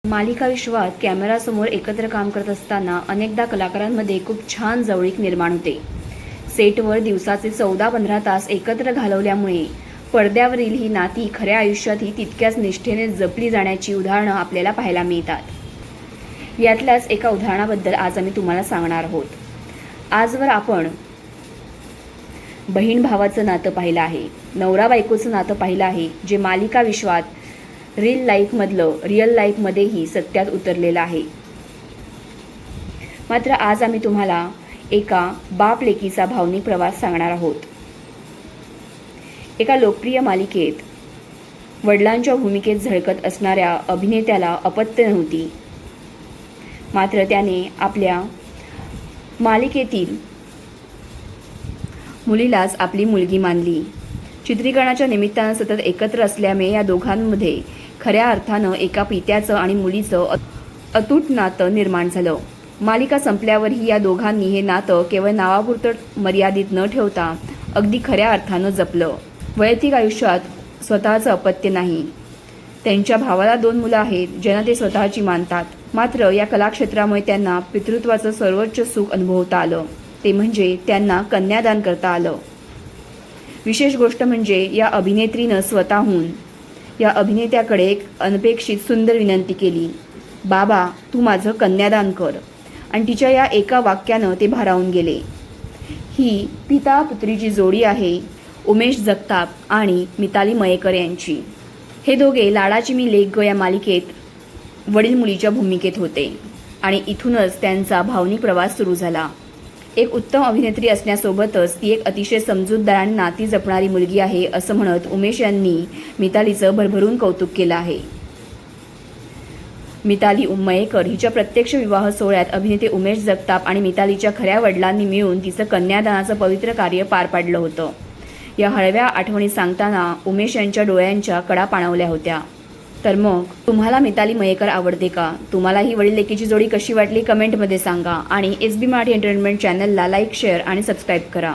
मालिका विश्वात कॅमेरासमोर एकत्र काम करत असताना अनेकदा कलाकारांमध्ये खूप छान जवळीक निर्माण होते. सेटवर दिवसाचे 14-15 तास एकत्र घालवल्यामुळे पडद्यावरील ही नाती खऱ्या आयुष्यातही तितक्याच निष्ठेने जपली जाण्याची उदाहरणं आपल्याला पाहायला मिळतात. यातल्याच एका उदाहरणाबद्दल आज आम्ही तुम्हाला सांगणार आहोत. आजवर आपण बहीण भावाचं नातं पाहिलं आहे, नवरा बायकोचं नातं पाहिलं आहे, जे मालिका विश्वात रिअल लाईफमध्येही सत्यात उतरलेलं आहे. मात्र आज आम्ही तुम्हाला एका बाप लेकीचा भावनिक प्रवास सांगणार आहोत. एका लोकप्रिय मालिकेत वडिलांच्या भूमिकेत झळकत असणाऱ्या अभिनेत्याला अपत्य नव्हती. मात्र त्याने आपल्या मालिकेतील मुलीलाच आपली मुलगी मानली. चित्रीकरणाच्या निमित्तानं सतत एकत्र असल्यामुळे या दोघांमध्ये खऱ्या अर्थानं एका पित्याचं आणि मुलीचं अतूट नातं निर्माण झालं. मालिका संपल्यावरही या दोघांनी हे नातं केवळ नावापुरतं मर्यादित न ठेवता अगदी खऱ्या अर्थानं जपलं. वैयक्तिक आयुष्यात स्वतःचं अपत्य नाही. त्यांच्या भावाला 2 मुलं आहेत, ज्यांना ते स्वतःची मानतात. मात्र या कलाक्षेत्रामुळे त्यांना पितृत्वाचं सर्वोच्च सुख अनुभवता आलं, ते म्हणजे त्यांना कन्यादान करता आलं. विशेष गोष्ट म्हणजे या अभिनेत्रीनं स्वतःहून या अभिनेत्याकडे एक अनपेक्षित सुंदर विनंती केली, बाबा तू माझं कन्यादान कर. आणि तिच्या या एका वाक्यानं ते भारावून गेले. ही पिता पुत्रीची जोडी आहे उमेश जगताप आणि मिताली मयेकर यांची. हे दोघे लाडाची मी लेक गो या मालिकेत वडील मुलीच्या भूमिकेत होते आणि इथूनच त्यांचा भावनिक प्रवास सुरू झाला. एक उत्तम अभिनेत्री असण्यासोबतच ती एक अतिशय समजूतदार आणि नाती जपणारी मुलगी आहे असं म्हणत उमेश यांनी मितालीचं भरभरून कौतुक केलं आहे. मिताली मयेकर हिच्या प्रत्यक्ष विवाह सोहळ्यात अभिनेते उमेश जगताप आणि मितालीच्या खऱ्या वडिलांनी मिळून तिचं कन्यादानाचं पवित्र कार्य पार पाडलं होतं. या हळव्या आठवणी सांगताना उमेश यांच्या डोळ्यांच्या कडा पाणवल्या होत्या. तर मग तुम्हाला मिताली मयेकर आवडते का? तुम्हाला ही वडील लेकीची जोडी कशी वाटली कमेंटमध्ये सांगा आणि SB मराठी एंटरटेनमेंट चॅनलला लाईक, शेअर आणि सबस्क्राईब करा.